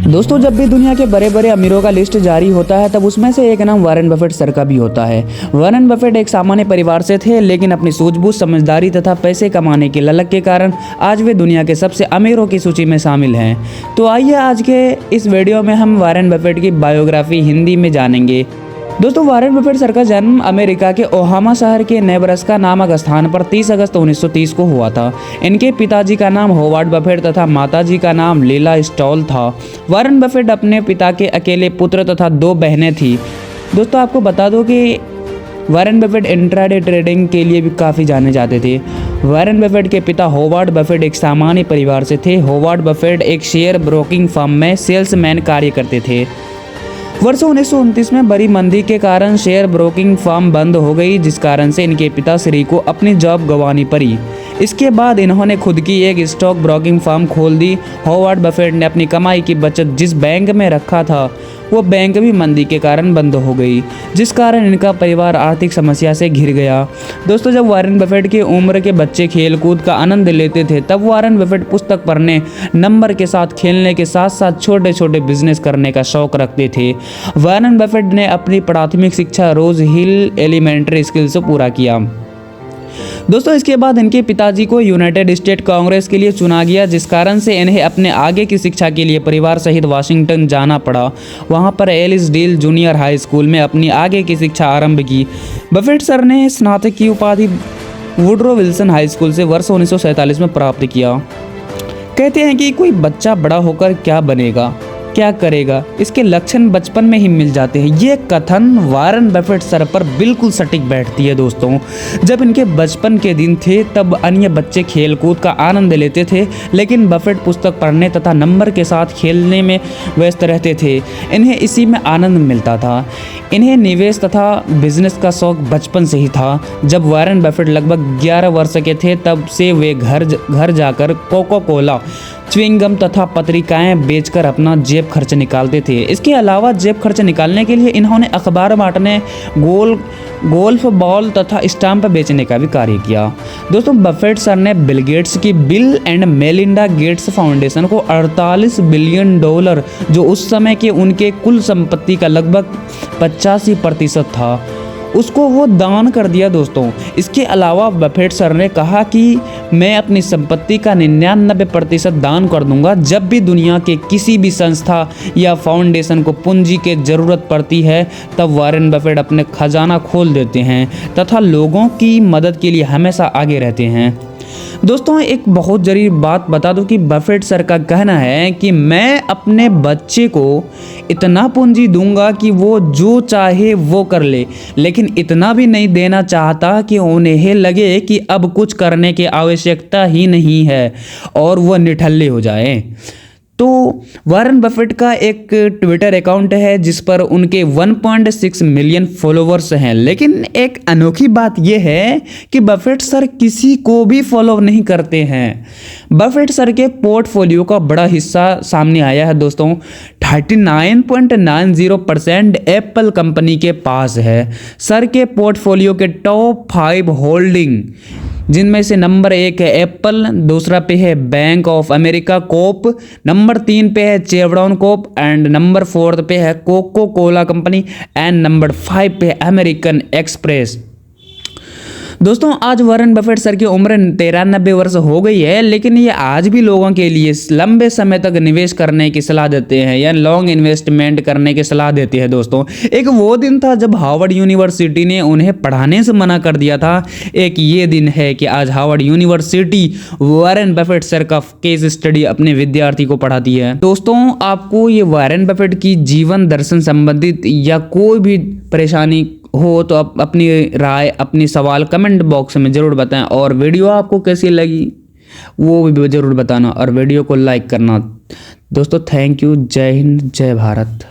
दोस्तों, जब भी दुनिया के बड़े बड़े अमीरों का लिस्ट जारी होता है तब उसमें से एक नाम वॉरेन बफेट सर का भी होता है। वॉरेन बफेट एक सामान्य परिवार से थे, लेकिन अपनी सूझबूझ, समझदारी तथा पैसे कमाने की ललक के कारण आज वे दुनिया के सबसे अमीरों की सूची में शामिल हैं। तो आइए आज के इस वीडियो में हम वॉरेन बफेट की बायोग्राफी हिंदी में जानेंगे। दोस्तों, वॉरेन बफेट सर का जन्म अमेरिका के ओहामा शहर के नेब्रास्का नामक स्थान पर 30 अगस्त 1930 को हुआ था। इनके पिताजी का नाम होवार्ड बफेट तथा माताजी का नाम लीला स्टॉल था। वॉरेन बफेट अपने पिता के अकेले पुत्र तथा 2 बहनें थीं। दोस्तों, आपको बता दो कि वॉरेन बफेट इंट्राडे ट्रेडिंग के लिए भी काफ़ी जाने जाते थे। वॉरेन बफेट के पिता होवार्ड बफेट एक सामान्य परिवार से थे। होवार्ड बफेट एक शेयर ब्रोकिंग फर्म में सेल्समैन कार्य करते थे। वर्ष 1929 में बड़ी मंदी के कारण शेयर ब्रोकिंग फर्म बंद हो गई, जिस कारण से इनके पिताश्री को अपनी जॉब गंवानी पड़ी। इसके बाद इन्होंने खुद की एक स्टॉक ब्रोकिंग फर्म खोल दी। होवार्ड बफेट ने अपनी कमाई की बचत जिस बैंक में रखा था वो बैंक भी मंदी के कारण बंद हो गई, जिस कारण इनका परिवार आर्थिक समस्या से घिर गया। दोस्तों, जब वॉरेन बफेट की उम्र के बच्चे खेलकूद का आनंद लेते थे तब वॉरेन बफेट पुस्तक पढ़ने, नंबर के साथ खेलने के साथ साथ छोटे छोटे बिजनेस करने का शौक रखते थे। वॉरेन बफेट ने अपनी प्राथमिक शिक्षा रोज हिल एलिमेंट्री स्कूल से पूरा किया। दोस्तों, इसके बाद इनके पिताजी को यूनाइटेड स्टेट कांग्रेस के लिए चुना गया, जिस कारण से इन्हें अपने आगे की शिक्षा के लिए परिवार सहित वाशिंगटन जाना पड़ा। वहां पर Alice Deal junior high school में अपनी आगे की शिक्षा आरंभ की। बफेट सर ने स्नातक की उपाधि वुडरो विल्सन हाई स्कूल से वर्ष 1947 में प्राप्त किया। कहते हैं कि कोई बच्चा बड़ा होकर क्या बनेगा, क्या करेगा, इसके लक्षण बचपन में ही मिल जाते हैं। ये कथन वॉरेन बफेट सर पर बिल्कुल सटीक बैठती है। दोस्तों, जब इनके बचपन के दिन थे तब अन्य बच्चे खेलकूद का आनंद लेते थे, लेकिन बफेट पुस्तक पढ़ने तथा नंबर के साथ खेलने में व्यस्त रहते थे। इन्हें इसी में आनंद मिलता था। इन्हें निवेश तथा बिजनेस का शौक बचपन से ही था। जब वॉरेन बफेट लगभग 11 वर्ष के थे तब से वे घर जाकर कोका कोला, च्युइंगम तथा पत्रिकाएं बेचकर अपना जेब खर्च निकालते थे। इसके अलावा जेब खर्च निकालने के लिए इन्होंने अखबार बांटने, गोल्फ बॉल तथा स्टाम्प बेचने का भी कार्य किया। दोस्तों, बफेट सर ने बिल गेट्स की bill and Melinda Gates foundation को $48 बिलियन, जो उस समय के उनके कुल संपत्ति का लगभग 85% था, उसको वो दान कर दिया। दोस्तों, इसके अलावा बफेट सर ने कहा कि मैं अपनी संपत्ति का 99% दान कर दूंगा। जब भी दुनिया के किसी भी संस्था या फाउंडेशन को पूंजी की जरूरत पड़ती है तब वॉरेन बफेट अपने खजाना खोल देते हैं तथा लोगों की मदद के लिए हमेशा आगे रहते हैं। दोस्तों, एक बहुत जरूरी बात बता दूं कि बफेट सर का कहना है कि मैं अपने बच्चे को इतना पूंजी दूंगा कि वो जो चाहे वो कर ले, लेकिन इतना भी नहीं देना चाहता कि उन्हें लगे कि अब कुछ करने की आवश्यकता ही नहीं है और वह निठल्ले हो जाए। तो वॉरेन बफेट का एक ट्विटर अकाउंट है जिस पर उनके 1.6 मिलियन फॉलोवर्स हैं, लेकिन एक अनोखी बात यह है कि बफेट सर किसी को भी फॉलो नहीं करते हैं। बफेट सर के पोर्टफोलियो का बड़ा हिस्सा सामने आया है। दोस्तों, 39.90% एप्पल कंपनी के पास है। सर के पोर्टफोलियो के टॉप 5 होल्डिंग, जिनमें से नंबर 1 है एप्पल, दूसरा पे है bank of America Corp, number 3 पे है चेवरॉन कोप एंड नंबर 4 पे है Coca Cola company and number 5 पे है अमेरिकन एक्सप्रेस। दोस्तों, आज वॉरेन बफेट सर की उम्र 93 वर्ष हो गई है, लेकिन ये आज भी लोगों के लिए लंबे समय तक निवेश करने की सलाह देते हैं या लॉन्ग इन्वेस्टमेंट करने की सलाह देते हैं। दोस्तों, एक वो दिन था जब हार्वर्ड यूनिवर्सिटी ने उन्हें पढ़ाने से मना कर दिया था। एक ये दिन है कि आज Harvard university Warren Buffett sir का केस स्टडी अपने विद्यार्थी को पढ़ाती है। दोस्तों, आपको ये वॉरेन बफेट की जीवन दर्शन संबंधित या कोई भी परेशानी हो तो आप अपनी राय, अपनी सवाल कमेंट बॉक्स में ज़रूर बताएं और वीडियो आपको कैसी लगी वो भी ज़रूर बताना और वीडियो को लाइक करना। दोस्तों, थैंक यू। जय हिंद, जय भारत।